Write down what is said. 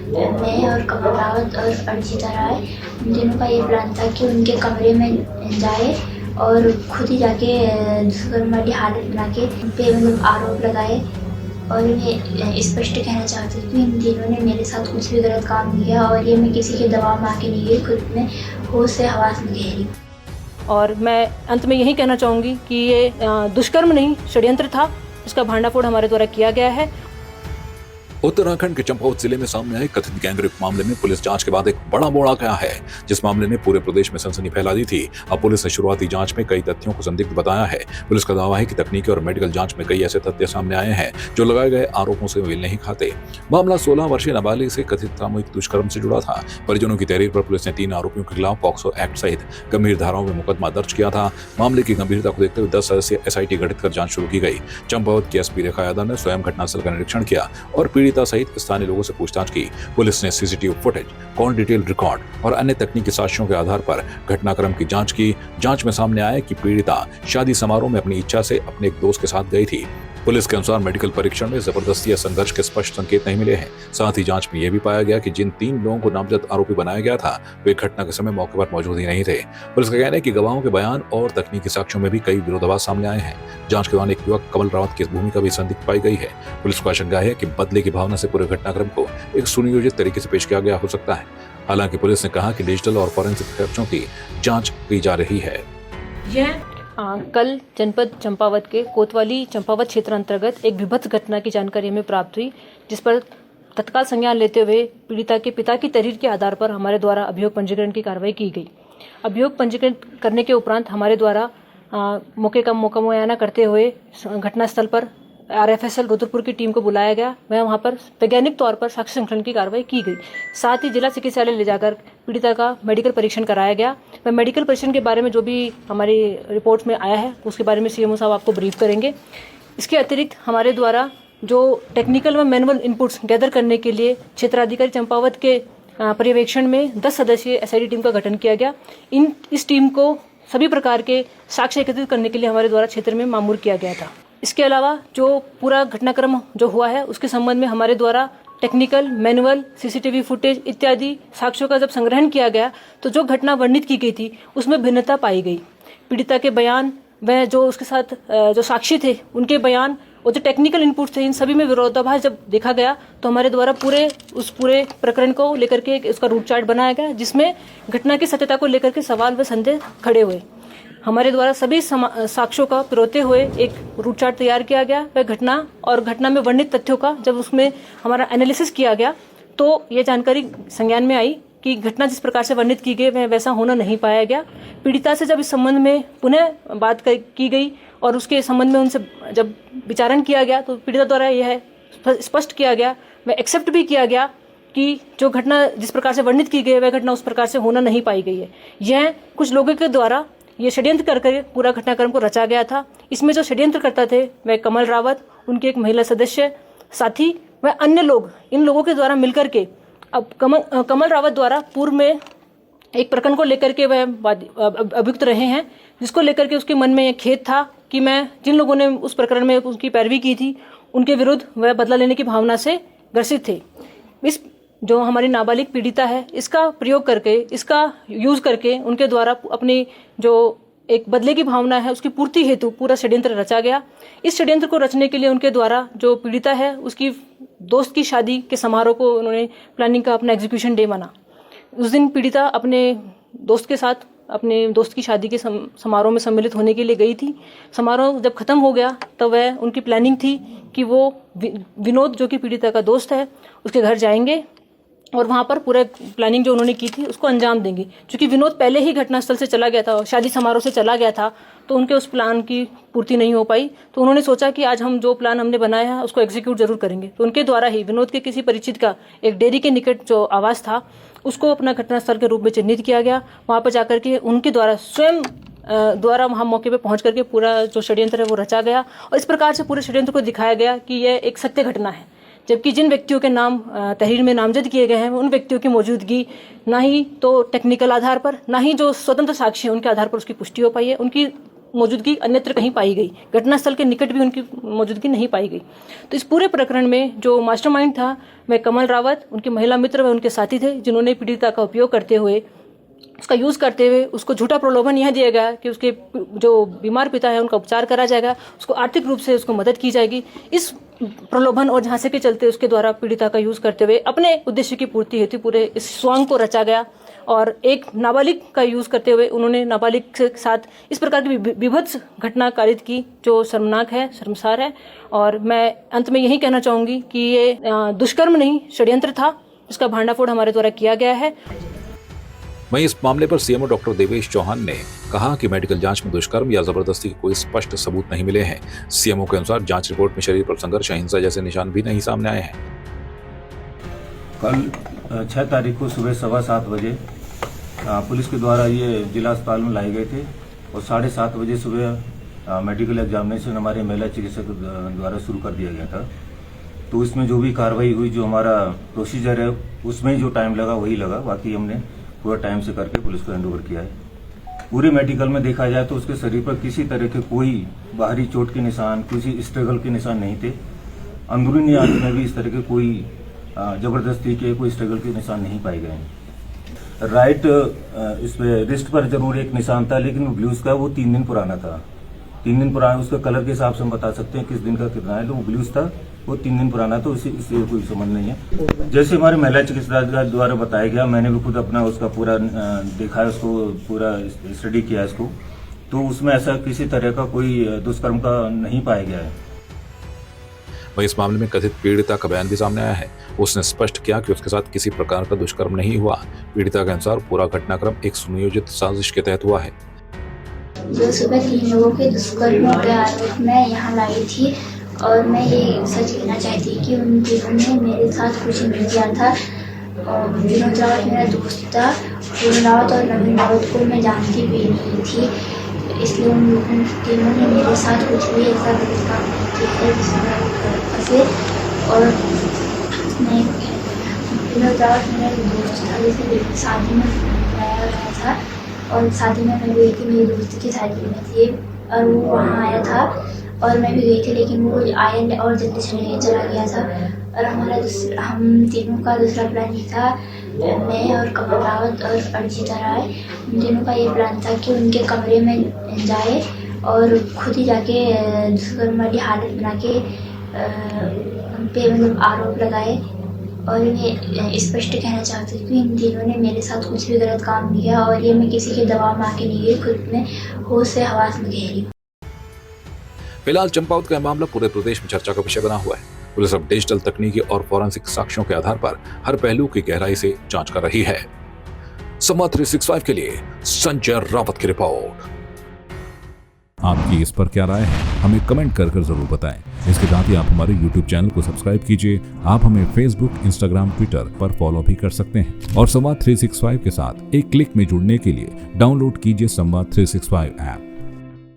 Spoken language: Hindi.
मैं और कमल रावत और अर्चिता राय, उन तीनों का ये प्लान था कि उनके कमरे में जाए और खुद ही जाके दुष्कर्म वाली हालत बना के उन पे मतलब आरोप लगाए। और मैं स्पष्ट कहना चाहती हूँ कि इन तीनों ने मेरे साथ कुछ भी गलत काम नहीं किया और ये मैं किसी के दबाव में आके नहीं गई, खुद में होश से हवास में गहरी। और मैं अंत में यही कहना चाहूँगी कि ये दुष्कर्म नहीं, षड्यंत्र था, इसका भांडाफोड़ हमारे द्वारा किया गया है। उत्तराखंड के चंपावत जिले में सामने आए कथित गैंगरेप मामले में पुलिस जांच के बाद एक बड़ा मोड़ आ गया है, जिस मामले ने पूरे प्रदेश में सनसनी फैला दी थी। अब पुलिस ने शुरुआती जांच में कई तथ्यों को संदिग्ध बताया है। पुलिस का दावा है कि तकनीकी और मेडिकल जांच में कई ऐसे तथ्य सामने आए हैं जो लगाए गए आरोपों से मेल नहीं खाते। मामला 16 वर्षीय नाबालिग से कथित सामूहिक दुष्कर्म से जुड़ा था। परिजनों की तहरीर पर पुलिस ने 3 आरोपियों के खिलाफ पॉक्सो एक्ट सहित गंभीर धाराओं में मुकदमा दर्ज किया था। मामले की गंभीरता को देखते हुए 10 सदस्यीय SIT गठित कर जांच शुरू की गई। चंपावत की SP रेखा यादव ने स्वयं घटनास्थल का निरीक्षण किया और पीड़िता सहित स्थानीय लोगों से पूछताछ की। पुलिस ने CCTV footage, call detail record और अन्य तकनीकी साक्ष्यों के आधार पर घटनाक्रम की जांच की। जांच में सामने आया कि पीड़िता शादी समारोह में अपनी इच्छा से अपने एक दोस्त के साथ गई थी। पुलिस के अनुसार मेडिकल परीक्षण में जबरदस्ती या संघर्ष के स्पष्ट संकेत नहीं मिले हैं। साथ ही जांच में यह भी पाया गया कि जिन 3 लोगों को नामजद आरोपी बनाया गया था वे घटना के समय मौके पर मौजूद ही नहीं थे। पुलिस का कहना है कि गवाहों के बयान और तकनीकी साक्ष्यों में भी कई विरोधाभास सामने आए हैं। जांच के दौरान एक युवक कमल रावत की भूमिका भी संदिग्ध पाई गई है। पुलिस को आशंका है कि बदले की भावना से पूरे घटनाक्रम को एक सुनियोजित तरीके से पेश किया गया हो सकता है। हालांकि पुलिस ने कहा कि डिजिटल और फॉरेंसिक साक्ष्यों की जांच की जा रही है। कल जनपद चंपावत के कोतवाली चंपावत क्षेत्र अंतर्गत एक विभत्स घटना की जानकारी हमें प्राप्त हुई, जिस पर तत्काल संज्ञान लेते हुए पीड़िता के पिता की तहरीर के आधार पर हमारे द्वारा अभियोग पंजीकरण की कार्रवाई की गई। अभियोग पंजीकरण करने के उपरांत हमारे द्वारा मौके का मुआयना करते हुए घटनास्थल पर RFSL रुद्रपुर की टीम को बुलाया गया। वहाँ पर वैज्ञानिक तौर पर साक्ष्य संकलन की कार्रवाई की गई। साथ ही जिला चिकित्सालय ले जाकर पीड़िता का मेडिकल परीक्षण कराया गया। वह मेडिकल परीक्षण के बारे में जो भी हमारी रिपोर्ट में आया है उसके बारे में CMO साहब आपको ब्रीफ करेंगे। इसके अतिरिक्त हमारे द्वारा जो टेक्निकल व मैनुअल इनपुट्स गैदर करने के लिए क्षेत्राधिकारी चंपावत के पर्यवेक्षण में 10 सदस्यीय SIT टीम का गठन किया गया। इस टीम को सभी प्रकार के साक्ष्य एकत्रित करने के लिए हमारे द्वारा क्षेत्र में मामूर किया गया था। इसके अलावा जो पूरा घटनाक्रम जो हुआ है उसके संबंध में हमारे द्वारा टेक्निकल, मैनुअल, CCTV फुटेज इत्यादि साक्ष्यों का जब संग्रहण किया गया तो जो घटना वर्णित की गई थी उसमें भिन्नता पाई गई। पीड़िता के बयान व जो उसके साथ जो साक्षी थे उनके बयान और जो टेक्निकल इनपुट थे, इन सभी में विरोधाभास जब देखा गया तो हमारे द्वारा पूरे प्रकरण को लेकर के उसका रूट चार्ट बनाया गया, जिसमें घटना की सत्यता को लेकर के सवाल व संदेह खड़े हुए। हमारे द्वारा सभी साक्ष्यों का पिरोते हुए एक रूट चार्ट तैयार किया गया। वह घटना में वर्णित तथ्यों का जब उसमें हमारा एनालिसिस किया गया तो ये जानकारी संज्ञान में आई कि घटना जिस प्रकार से वर्णित की गई वह वैसा होना नहीं पाया गया। पीड़िता से जब इस संबंध में पुनः बात की गई और उसके संबंध में उनसे जब विचारण किया गया तो पीड़िता द्वारा यह स्पष्ट किया गया, वह एक्सेप्ट भी किया गया कि जो घटना जिस प्रकार से वर्णित की गई वह घटना उस प्रकार से होना नहीं पाई गई है। यह कुछ लोगों के द्वारा ये षड्यंत्र करके पूरा घटनाक्रम को रचा गया था। इसमें जो षड्यंत्र करता थे वह कमल रावत, उनकी एक महिला सदस्य, साथी व अन्य लोग, इन लोगों के द्वारा मिलकर के अब कमल रावत द्वारा पूर्व में एक प्रकरण को लेकर के वह अभियुक्त रहे हैं, जिसको लेकर के उसके मन में एक खेद था कि मैं जिन लोगों ने उस प्रकरण में उसकी पैरवी की थी उनके विरुद्ध वह बदला लेने की भावना से ग्रसित थे। इस जो हमारी नाबालिग पीड़िता है इसका प्रयोग करके, इसका यूज करके उनके द्वारा अपनी जो एक बदले की भावना है उसकी पूर्ति हेतु पूरा षड्यंत्र रचा गया। इस षड्यंत्र को रचने के लिए उनके द्वारा जो पीड़िता है उसकी दोस्त की शादी के समारोह को उन्होंने प्लानिंग का अपना एग्जीक्यूशन डे माना। उस दिन पीड़िता अपने दोस्त के साथ अपने दोस्त की शादी के समारोह में सम्मिलित होने के लिए गई थी। समारोह जब खत्म हो गया तब वह उनकी प्लानिंग थी कि वो विनोद जो कि पीड़िता का दोस्त है उसके घर जाएंगे और वहाँ पर पूरा प्लानिंग जो उन्होंने की थी उसको अंजाम देंगे। क्योंकि विनोद पहले ही घटनास्थल से चला गया था, शादी समारोह से चला गया था, तो उनके उस प्लान की पूर्ति नहीं हो पाई। तो उन्होंने सोचा कि आज हम जो प्लान हमने बनाया है उसको एग्जीक्यूट जरूर करेंगे। तो उनके द्वारा ही विनोद के किसी परिचित का एक डेयरी के निकट जो आवास था उसको अपना घटनास्थल के रूप में चिन्हित किया गया। वहाँ पर जाकर के उनके द्वारा स्वयं द्वारा वहाँ मौके पे पहुँच करके पूरा जो षड्यंत्र है वो रचा गया और इस प्रकार से पूरे षड्यंत्र को दिखाया गया कि यह एक सत्य घटना है। जबकि जिन व्यक्तियों के नाम तहरीर में नामजद किए गए हैं उन व्यक्तियों की मौजूदगी ना ही तो टेक्निकल आधार पर, ना ही जो स्वतंत्र साक्ष्य हैं उनके आधार पर उसकी पुष्टि हो पाई है। उनकी मौजूदगी अन्यत्र कहीं पाई गई, घटनास्थल के निकट भी उनकी मौजूदगी नहीं पाई गई। तो इस पूरे प्रकरण में जो मास्टरमाइंड था वह कमल रावत, उनके महिला मित्र व उनके साथी थे, जिन्होंने पीड़िता का उपयोग करते हुए, उसका यूज़ करते हुए उसको झूठा प्रलोभन यह दिया गया कि उसके जो बीमार पिता है उनका उपचार करा जाएगा, उसको आर्थिक रूप से उसको मदद की जाएगी। इस प्रलोभन और झांसे के चलते उसके द्वारा पीड़िता का यूज़ करते हुए अपने उद्देश्य की पूर्ति हेतु पूरे इस स्वांग को रचा गया और एक नाबालिग का यूज़ करते हुए उन्होंने नाबालिग के साथ इस प्रकार की विभत्स घटना कारित की, जो शर्मनाक है, शर्मसार है। और मैं अंत में यही कहना चाहूँगी कि ये दुष्कर्म नहीं, षड्यंत्र था, इसका भांडाफोड़ हमारे द्वारा किया गया है। वहीं इस मामले पर सीएमओ डॉक्टर देवेश चौहान ने कहा कि मेडिकल जांच में दुष्कर्म या जबरदस्ती के कोई स्पष्ट सबूत नहीं मिले हैं। सीएमओ के अनुसार जांच रिपोर्ट में शरीर पर संघर्ष, हिंसा जैसे निशान भी नहीं सामने आए हैं। कल 6 तारीख को सुबह 7:15 बजे पुलिस के द्वारा ये जिला अस्पताल में लाए गए थे और 7:30 बजे सुबह मेडिकल एग्जामिनेशन हमारे महिला चिकित्सक द्वारा शुरू कर दिया गया था। तो इसमें जो भी कार्रवाई हुई, जो हमारा प्रोसीजर है, उसमें जो टाइम लगा वही लगा, बाकी हमने पूरा टाइम से करके पुलिस को हैंडओवर किया है। पूरे मेडिकल में देखा जाए तो उसके शरीर पर किसी तरह के कोई बाहरी चोट के निशान, किसी स्ट्रगल के निशान नहीं थे। अंदरूनी आंत में भी इस तरह के कोई जबरदस्ती के, कोई स्ट्रगल के निशान नहीं पाए गए हैं। राइट इसमें रिस्ट पर जरूर एक निशान था, लेकिन वो ब्लूज का वो 3 दिन पुराना था। 3 दिन पुराना, उसका कलर के हिसाब से हम बता सकते हैं किस दिन का कितना है। तो वो ब्लूज था, वो 3 दिन पुराना, तो इससे कोई संबंध नहीं है। जैसे हमारे महिला चिकित्सक द्वारा बताया गया, मैंने भी खुद अपना उसका पूरा देखा है, उसको पूरा स्टडी किया इसको, तो उसमें ऐसा किसी तरह का कोई दुष्कर्म का नहीं पाया गया है। वहीं इस मामले में कथित पीड़िता का बयान भी सामने आया है। उसने स्पष्ट किया कि उसके साथ किसी प्रकार का दुष्कर्म नहीं हुआ। पीड़िता के अनुसार पूरा घटनाक्रम एक सुनियोजित साजिश के तहत हुआ है। जो सुबह 3 लोगों के दुष्कर्म के आरोप में यहाँ लाई थी और मैं ये सच कहना चाहती कि उन तीनों ने मेरे साथ कुछ नहीं किया था। विनोद रावत मेरा दोस्त था, पूर्ण रावत और नवीन रावत को मैं जानती भी नहीं थी, इसलिए उन तीनों ने मेरे साथ कुछ भी ऐसा गलत काम नहीं किया है जिसमें फंसे। और विनोद रावत मेरा दोस्त था, जैसे शादी में बुलाया गया था और शादी में मैं गई थी, मेरी दोस्त की शादी में थी और वो वहाँ आया था और मैं भी गई थी, लेकिन वो आया और जल्दी चला गया था। और हम तीनों का दूसरा प्लान ये था, मैं और कमल रावत और अर्जिता राय, उन तीनों का ये प्लान था कि उनके कमरे में जाए और खुद ही जाके दुष्कर्म वाली हालत बना के उन पे मतलब आरोप लगाए। और मैं स्पष्ट कहना चाहती हूँ कि इन तीनों ने मेरे साथ कुछ भी गलत काम नहीं किया और ये मैं किसी के दबाव में आके नहीं गई, खुद में होश से हवास में गहरी। फिलहाल चंपावत का मामला पूरे प्रदेश में चर्चा का विषय बना हुआ है। पुलिस अब डिजिटल तकनीकी और फॉरेंसिक साक्ष्यों के आधार पर हर पहलू की गहराई से जांच कर रही है। संवाद 365 के लिए संजय रावत की रिपोर्ट। आपकी इस पर क्या राय है, हमें कमेंट कर जरूर बताएं। इसके साथ ही आप हमारे YouTube चैनल को सब्सक्राइब कीजिए। आप हमें Facebook, Instagram, Twitter पर फॉलो भी कर सकते हैं और संवाद 365 के साथ एक क्लिक में जुड़ने के लिए डाउनलोड कीजिए संवाद 365 ऐप।